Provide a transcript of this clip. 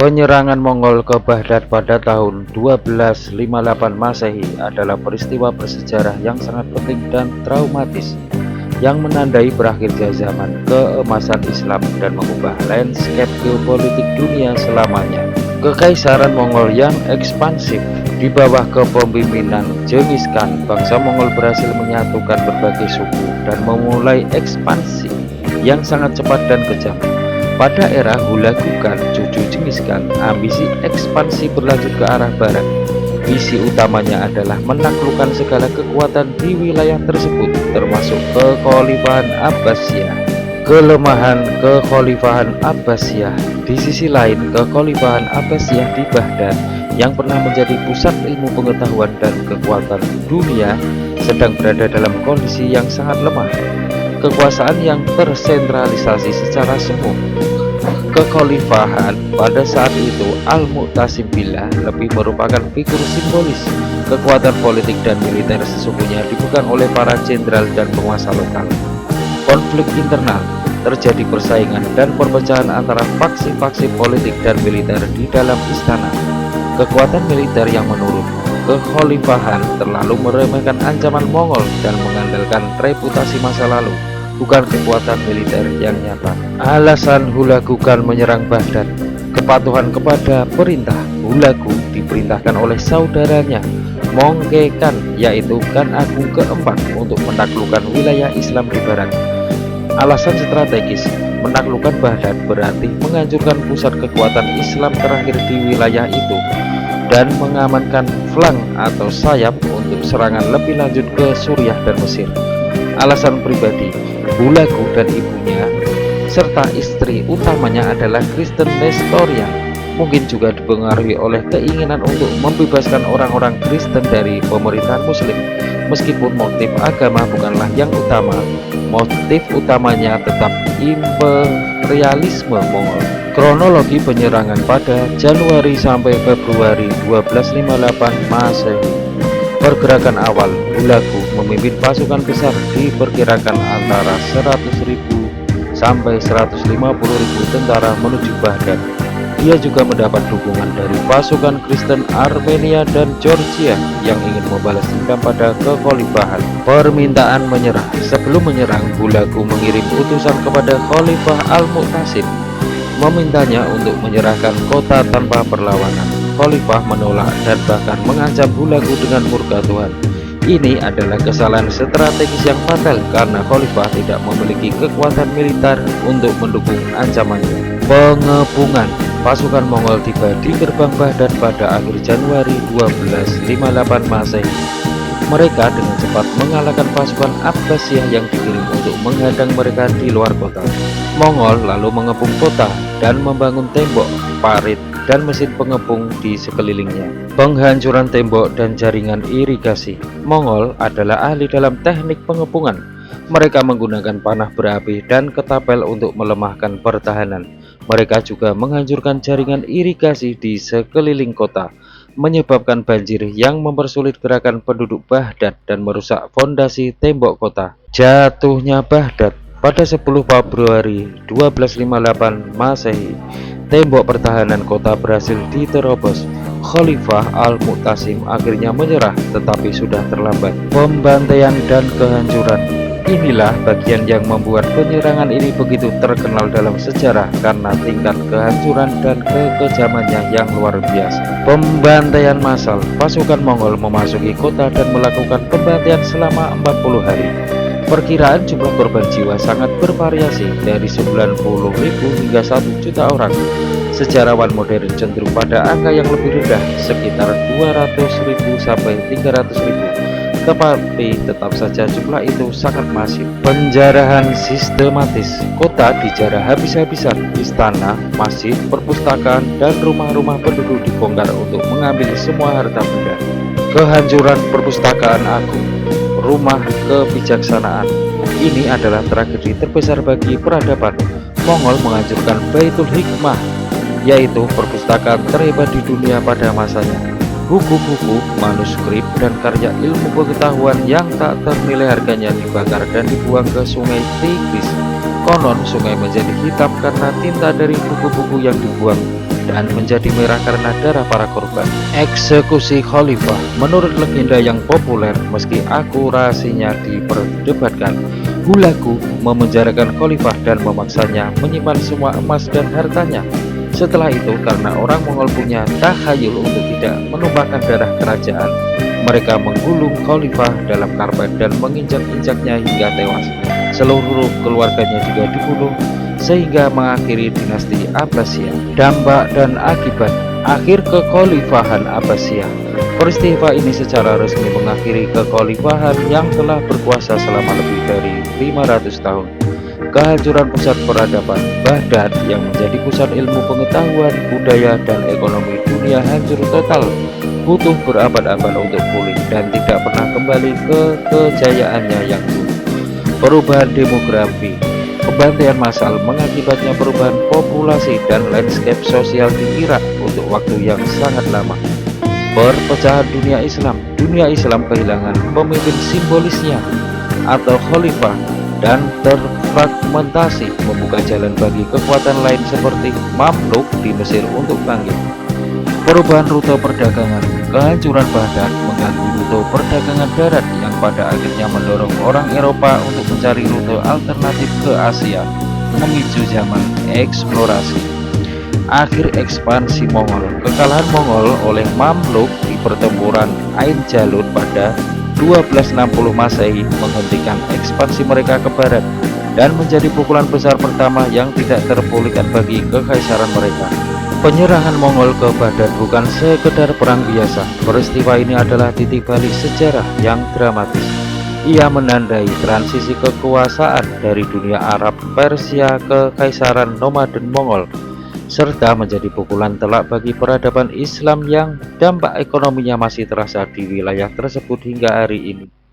Penyerangan Mongol ke Baghdad pada tahun 1258 Masehi adalah peristiwa bersejarah yang sangat penting dan traumatis yang menandai berakhirnya zaman keemasan Islam dan mengubah landscape geopolitik dunia selamanya. Kekaisaran Mongol yang ekspansif di bawah kepemimpinan Genghis Khan, bangsa Mongol berhasil menyatukan berbagai suku dan memulai ekspansi yang sangat cepat dan kejam. Pada era Hulagu Khan, cucu Genghis Khan, ambisi ekspansi berlanjut ke arah barat. Visi utamanya adalah menaklukkan segala kekuatan di wilayah tersebut, termasuk Kekhalifahan Abbasiyah. Kelemahan Kekhalifahan Abbasiyah. Di sisi lain, Kekhalifahan Abbasiyah di Baghdad yang pernah menjadi pusat ilmu pengetahuan dan kekuatan dunia sedang berada dalam kondisi yang sangat lemah. Kekuasaan yang tersentralisasi secara semu. Kekhalifahan pada saat itu Al-Mu'tasim Billah lebih merupakan figur simbolis. Kekuatan politik dan militer sesungguhnya dipegang oleh para jenderal dan penguasa lokal. Konflik internal, terjadi persaingan dan perpecahan antara faksi-faksi politik dan militer di dalam istana. Kekuatan militer yang menurun. Kekhalifahan terlalu meremehkan ancaman Mongol dan mengandalkan reputasi masa lalu, bukan kekuatan militer yang nyata. Alasan Hulagu Khan menyerang Baghdad. Kepatuhan kepada perintah. Hulagu diperintahkan oleh saudaranya Mongke Khan, yaitu Khan Agung keempat, untuk menaklukkan wilayah Islam di barat. Alasan strategis. Menaklukkan Baghdad berarti menghancurkan pusat kekuatan Islam terakhir di wilayah itu dan mengamankan flank atau sayap untuk serangan lebih lanjut ke Suriah dan Mesir. Alasan pribadi. Hulagu dan ibunya serta istri utamanya adalah Kristen Nestorian, mungkin juga dipengaruhi oleh keinginan untuk membebaskan orang-orang Kristen dari pemerintahan Muslim. Meskipun motif agama bukanlah yang utama, motif utamanya tetap imperialisme Mongol. Kronologi penyerangan pada Januari sampai Februari 1258 Masehi. Pergerakan awal, Hulagu memimpin pasukan besar diperkirakan antara 100.000 sampai 150.000 tentara menuju Baghdad. Dia juga mendapat dukungan dari pasukan Kristen Armenia dan Georgia yang ingin membalas dendam pada kekhalifahan. Permintaan menyerah. Sebelum menyerang, Hulagu mengirim utusan kepada Khalifah Al-Mu'tasim, memintanya untuk menyerahkan kota tanpa perlawanan. Khalifah menolak dan bahkan mengancam Hulagu dengan murka Tuhan. Ini adalah kesalahan strategis yang fatal karena Khalifah tidak memiliki kekuatan militer untuk mendukung ancamannya. Pengepungan. Pasukan Mongol tiba di gerbang Baghdad pada akhir Januari 1258 Masehi. Mereka dengan cepat mengalahkan pasukan Abbasiyah yang dikirim untuk menghadang mereka di luar kota. Mongol lalu mengepung kota dan membangun tembok, parit, dan mesin pengepung di sekelilingnya. Penghancuran tembok dan jaringan irigasi. Mongol adalah ahli dalam teknik pengepungan. Mereka menggunakan panah berapi dan ketapel untuk melemahkan pertahanan. Mereka juga menghancurkan jaringan irigasi di sekeliling kota, menyebabkan banjir yang mempersulit gerakan penduduk Baghdad dan merusak fondasi tembok kota. Jatuhnya Baghdad. Pada 10 Februari 1258 Masehi, tembok pertahanan kota berhasil diterobos. Khalifah Al-Mu'tasim akhirnya menyerah, tetapi sudah terlambat. Pembantaian dan kehancuran. Inilah bagian yang membuat penyerangan ini begitu terkenal dalam sejarah karena tingkat kehancuran dan kekejamannya yang luar biasa. Pembantaian massal. Pasukan Mongol memasuki kota dan melakukan pembantaian selama 40 hari. Perkiraan jumlah korban jiwa sangat bervariasi dari 90.000 hingga 1 juta orang. Sejarawan modern cenderung pada angka yang lebih rendah, sekitar 200.000 sampai 300.000. Tetapi tetap saja jumlah itu sangat masif. Penjarahan sistematis. Kota dijarah habis-habisan. Istana, masjid, perpustakaan, dan rumah-rumah penduduk dibongkar untuk mengambil semua harta benda. Kehancuran perpustakaan agung. Rumah kebijaksanaan. Ini adalah tragedi terbesar bagi peradaban. Mongol menghancurkan Baitul Hikmah, yaitu perpustakaan terhebat di dunia pada masanya. Buku-buku, manuskrip, dan karya ilmu pengetahuan yang tak ternilai harganya dibakar dan dibuang ke sungai Tigris. Konon sungai menjadi hitam karena tinta dari buku-buku yang dibuang dan menjadi merah karena darah para korban. Eksekusi khalifah menurut legenda yang populer, meski akurasinya diperdebatkan, Hulagu memenjarakan khalifah dan memaksanya menyimpan semua emas dan hartanya. Setelah itu, karena orang Mongol punya takhayul untuk tidak menumpahkan darah kerajaan, mereka menggulung khalifah dalam karpet dan menginjak-injaknya hingga tewas. Seluruh keluarganya juga dibunuh, sehingga mengakhiri dinasti Abbasiyah. Dampak dan akibat akhir kekhalifahan Abbasiyah. Peristiwa ini secara resmi mengakhiri kekhalifahan yang telah berkuasa selama lebih dari 500 tahun. Kehancuran pusat peradaban Baghdad yang menjadi pusat ilmu pengetahuan, budaya, dan ekonomi dunia hancur total. Butuh berabad-abad untuk pulih dan tidak pernah kembali ke kejayaannya yang dulu. Perubahan demografi. Pembantaian massal mengakibatnya perubahan populasi dan landscape sosial di Irak untuk waktu yang sangat lama. Perpecahan dunia Islam kehilangan pemimpin simbolisnya atau khalifah dan terfragmentasi, membuka jalan bagi kekuatan lain seperti Mamluk di Mesir untuk bangkit. Perubahan rute perdagangan. Kehancuran Baghdad mengganggu rute perdagangan darat yang pada akhirnya mendorong orang Eropa untuk mencari rute alternatif ke Asia, memicu zaman eksplorasi. Akhir ekspansi Mongol. Kekalahan Mongol oleh Mamluk di pertempuran Ain Jalut pada 1260 Masehi menghentikan ekspansi mereka ke barat dan menjadi pukulan besar pertama yang tidak terpulihkan bagi kekaisaran mereka. Penyerangan Mongol ke Baghdad bukan sekedar perang biasa. Peristiwa ini adalah titik balik sejarah yang dramatis. Ia menandai transisi kekuasaan dari dunia Arab Persia ke kekaisaran nomaden Mongol, serta menjadi pukulan telak bagi peradaban Islam yang dampak ekonominya masih terasa di wilayah tersebut hingga hari ini.